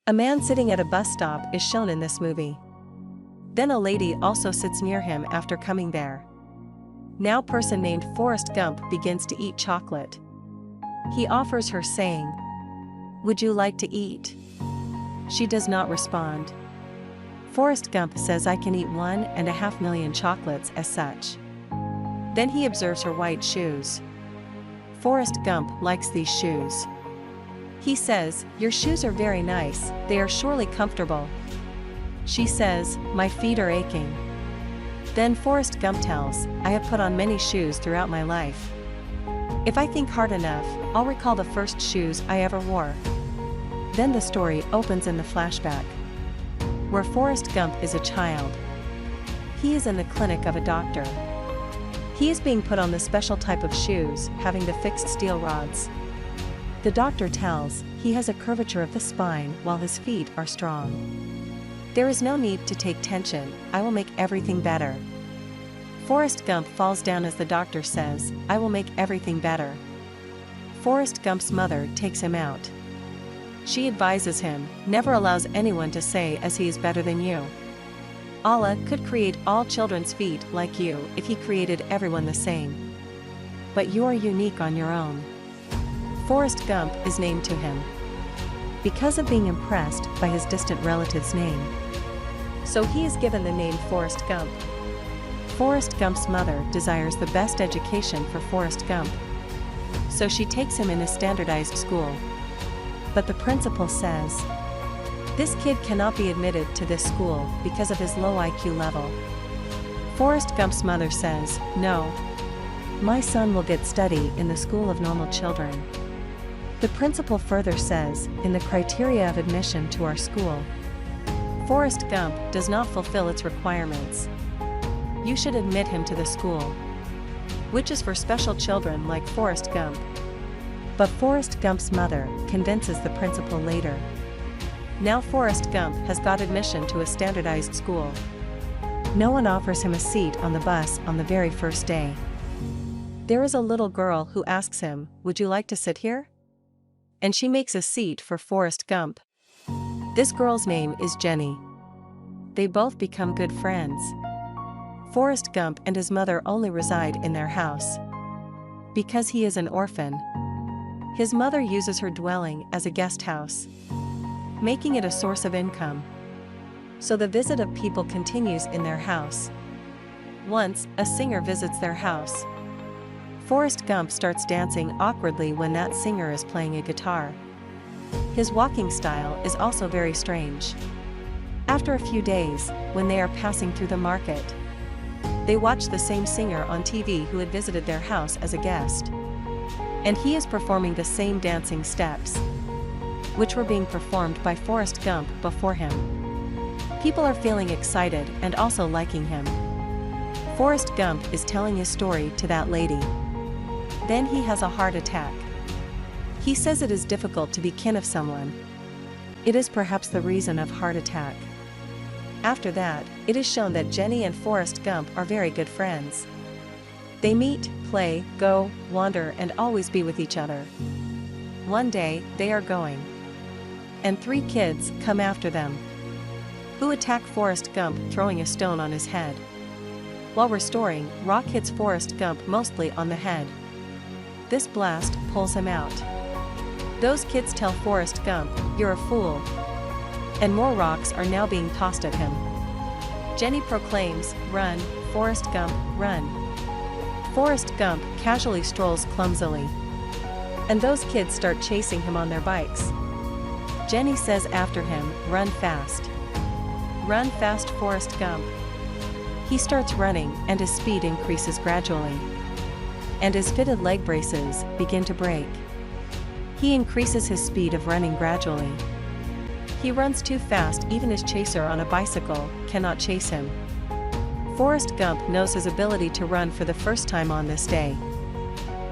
A man sitting at a bus stop is shown in this movie. Then a lady also sits near him after coming there. Now person named Forrest Gump begins to eat chocolate. He offers her saying, "Would you like to eat?" She does not respond. Forrest Gump says, "I can eat 1.5 million chocolates as such." Then he observes her white shoes. Forrest Gump likes these shoes. He says, "Your shoes are very nice, they are surely comfortable." She says, "My feet are aching." Then Forrest Gump tells, "I have put on many shoes throughout my life. If I think hard enough, I'll recall the first shoes I ever wore." Then the story opens in the flashback, where Forrest Gump is a child. He is in the clinic of a doctor. He is being put on the special type of shoes, having the fixed steel rods. The doctor tells he has a curvature of the spine while his feet are strong. "There is no need to take tension, I will make everything better." Forrest Gump falls down as the doctor says, "I will make everything better." Forrest Gump's mother takes him out. She advises him, "Never allows anyone to say as he is better than you. Allah could create all children's feet like you if he created everyone the same. But you are unique on your own." Forrest Gump is named to him because of being impressed by his distant relative's name. So he is given the name Forrest Gump. Forrest Gump's mother desires the best education for Forrest Gump. So she takes him in a standardized school. But the principal says, "This kid cannot be admitted to this school because of his low IQ level." Forrest Gump's mother says, "No. My son will get study in the school of normal children." The principal further says, "In the criteria of admission to our school, Forrest Gump does not fulfill its requirements. You should admit him to the school, which is for special children like Forrest Gump." But Forrest Gump's mother convinces the principal later. Now Forrest Gump has got admission to a standardized school. No one offers him a seat on the bus on the very first day. There is a little girl who asks him, "Would you like to sit here?" And she makes a seat for Forrest Gump. This girl's name is Jenny. They both become good friends. Forrest Gump and his mother only reside in their house. Because he is an orphan, his mother uses her dwelling as a guest house, making it a source of income. So the visit of people continues in their house. Once, a singer visits their house. Forrest Gump starts dancing awkwardly when that singer is playing a guitar. His walking style is also very strange. After a few days, when they are passing through the market, they watch the same singer on TV who had visited their house as a guest. And he is performing the same dancing steps, which were being performed by Forrest Gump before him. People are feeling excited and also liking him. Forrest Gump is telling his story to that lady. Then he has a heart attack. He says it is difficult to be kin of someone. It is perhaps the reason of heart attack. After that, it is shown that Jenny and Forrest Gump are very good friends. They meet, play, go, wander, and always be with each other. One day, they are going, and 3 kids come after them, who attack Forrest Gump, throwing a stone on his head. While restoring, rock hits Forrest Gump mostly on the head. This blast pulls him out. Those kids tell Forrest Gump, "You're a fool." And more rocks are now being tossed at him. Jenny proclaims, "Run, Forrest Gump, run." Forrest Gump casually strolls clumsily, and those kids start chasing him on their bikes. Jenny says after him, "Run fast. Run fast, Forrest Gump." He starts running and his speed increases gradually, and his fitted leg braces begin to break. He increases his speed of running gradually. He runs too fast, even his chaser on a bicycle cannot chase him. Forrest Gump knows his ability to run for the first time on this day,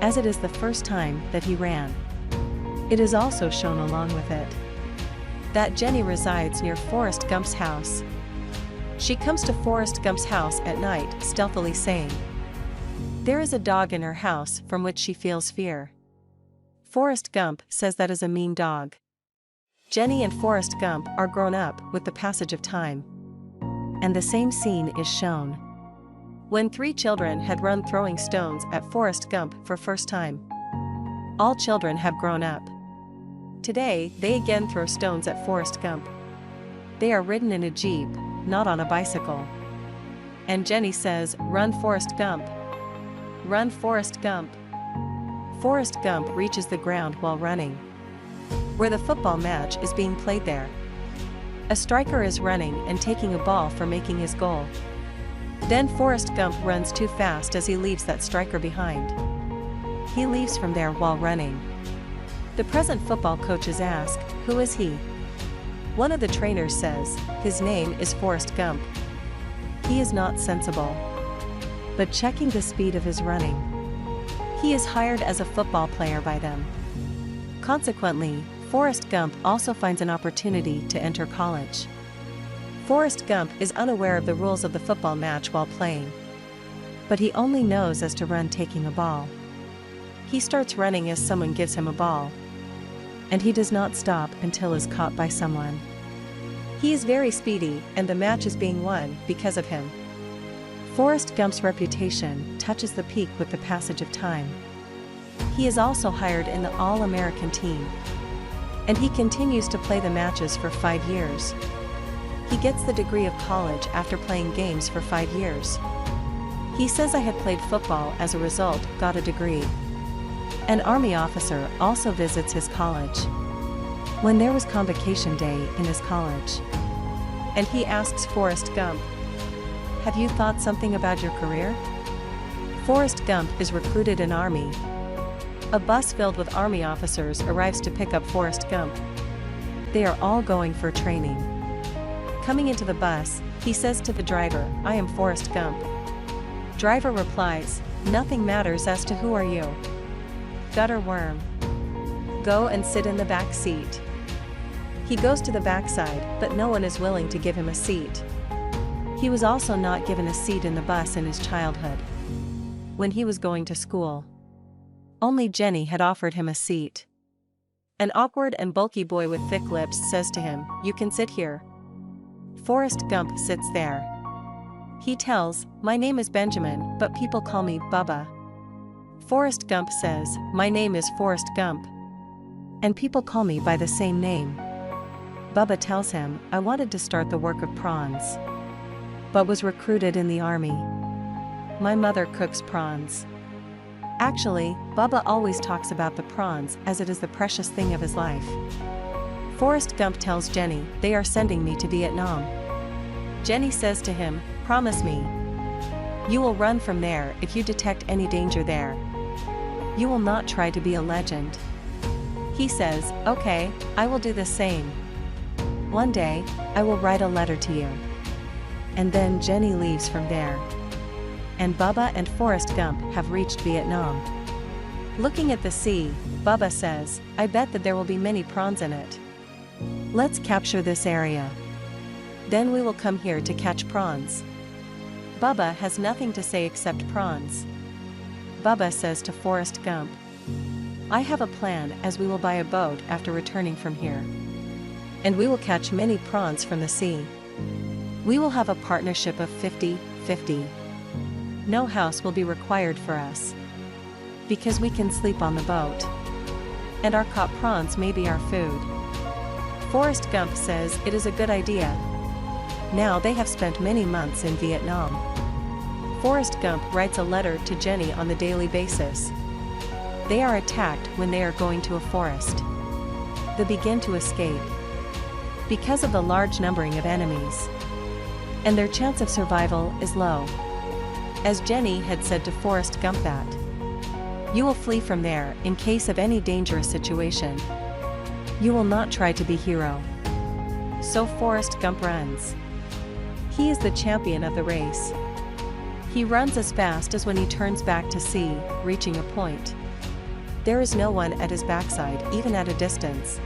as it is the first time that he ran. It is also shown along with it that Jenny resides near Forrest Gump's house. She comes to Forrest Gump's house at night, stealthily saying, there is a dog in her house from which she feels fear. Forrest Gump says that is a mean dog. Jenny and Forrest Gump are grown up with the passage of time. And the same scene is shown. When 3 children had run throwing stones at Forrest Gump for first time. All children have grown up. Today, they again throw stones at Forrest Gump. They are ridden in a jeep, not on a bicycle. And Jenny says, "Run, Forrest Gump. Run, Forrest Gump." Forrest Gump reaches the ground while running, where the football match is being played there. A striker is running and taking a ball for making his goal. Then Forrest Gump runs too fast as he leaves that striker behind. He leaves from there while running. The present football coaches ask, "Who is he?" One of the trainers says, "His name is Forrest Gump." He is not sensible, but checking the speed of his running. He is hired as a football player by them. Consequently, Forrest Gump also finds an opportunity to enter college. Forrest Gump is unaware of the rules of the football match while playing, but he only knows as to run taking a ball. He starts running as someone gives him a ball, and he does not stop until is caught by someone. He is very speedy, and the match is being won because of him. Forrest Gump's reputation touches the peak with the passage of time. He is also hired in the All-American team, and he continues to play the matches for 5 years. He gets the degree of college after playing games for 5 years. He says, "I had played football, as a result, got a degree." An army officer also visits his college when there was convocation day in his college, and he asks Forrest Gump, "Have you thought something about your career?" Forrest Gump is recruited in Army. A bus filled with Army officers arrives to pick up Forrest Gump. They are all going for training. Coming into the bus, he says to the driver, "I am Forrest Gump." Driver replies, "Nothing matters as to who are you. Gutter worm. Go and sit in the back seat." He goes to the backside, but no one is willing to give him a seat. He was also not given a seat in the bus in his childhood, when he was going to school. Only Jenny had offered him a seat. An awkward and bulky boy with thick lips says to him, "You can sit here." Forrest Gump sits there. He tells, "My name is Benjamin, but people call me Bubba." Forrest Gump says, "My name is Forrest Gump, and people call me by the same name." Bubba tells him, "I wanted to start the work of prawns, but was recruited in the army. My mother cooks prawns." Actually, Bubba always talks about the prawns as it is the precious thing of his life. Forrest Gump tells Jenny, "They are sending me to Vietnam." Jenny says to him, "Promise me. You will run from there if you detect any danger there. You will not try to be a legend." He says, "Okay, I will do the same. One day, I will write a letter to you." And then Jenny leaves from there. And Bubba and Forrest Gump have reached Vietnam. Looking at the sea, Bubba says, "I bet that there will be many prawns in it. Let's capture this area. Then we will come here to catch prawns." Bubba has nothing to say except prawns. Bubba says to Forrest Gump, "I have a plan, as we will buy a boat after returning from here. And we will catch many prawns from the sea. We will have a partnership of 50-50. No house will be required for us, because we can sleep on the boat. And our caught prawns may be our food." Forrest Gump says it is a good idea. Now they have spent many months in Vietnam. Forrest Gump writes a letter to Jenny on the daily basis. They are attacked when they are going to a forest. They begin to escape because of the large numbering of enemies, and their chance of survival is low. As Jenny had said to Forrest Gump that, "You will flee from there in case of any dangerous situation. You will not try to be hero." So Forrest Gump runs. He is the champion of the race. He runs as fast as when he turns back to see, reaching a point. There is no one at his backside, even at a distance.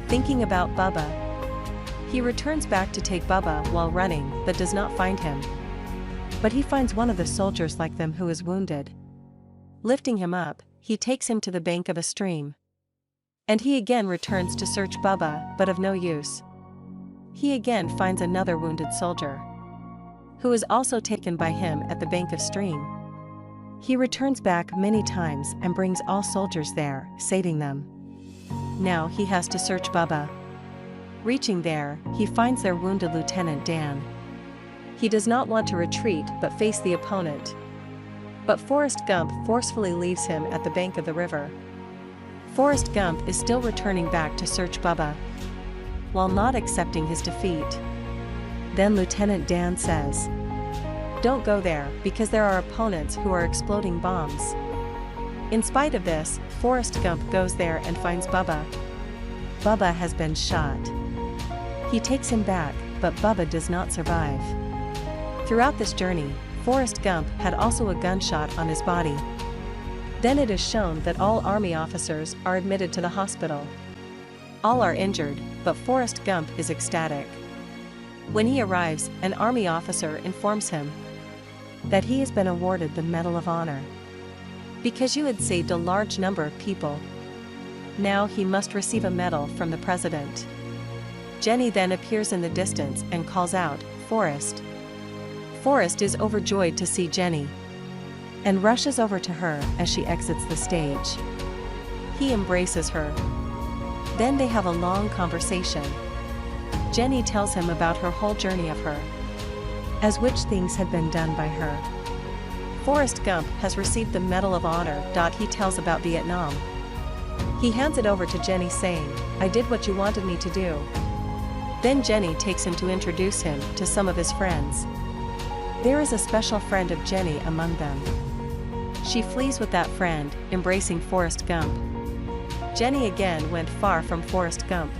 Thinking about Bubba, he returns back to take Bubba while running, but does not find him. But he finds one of the soldiers like them who is wounded. Lifting him up, he takes him to the bank of a stream. And he again returns to search Bubba, but of no use. He again finds another wounded soldier, who is also taken by him at the bank of stream. He returns back many times and brings all soldiers there, saving them. Now he has to search Bubba. Reaching there, he finds their wounded Lieutenant Dan. He does not want to retreat but face the opponent. But Forrest Gump forcefully leaves him at the bank of the river. Forrest Gump is still returning back to search Bubba, while not accepting his defeat. Then Lieutenant Dan says, "Don't go there, because there are opponents who are exploding bombs." In spite of this, Forrest Gump goes there and finds Bubba. Bubba has been shot. He takes him back, but Bubba does not survive. Throughout this journey, Forrest Gump had also a gunshot on his body. Then it is shown that all Army officers are admitted to the hospital. All are injured, but Forrest Gump is ecstatic. When he arrives, an Army officer informs him that he has been awarded the Medal of Honor because you had saved a large number of people. Now he must receive a medal from the president. Jenny then appears in the distance and calls out, "Forrest." Forrest is overjoyed to see Jenny and rushes over to her as she exits the stage. He embraces her. Then they have a long conversation. Jenny tells him about her whole journey of her, as which things had been done by her. Forrest Gump has received the Medal of Honor. He tells about Vietnam. He hands it over to Jenny saying, "I did what you wanted me to do." Then Jenny takes him to introduce him to some of his friends. There is a special friend of Jenny among them. She flees with that friend, embracing Forrest Gump. Jenny again went far from Forrest Gump.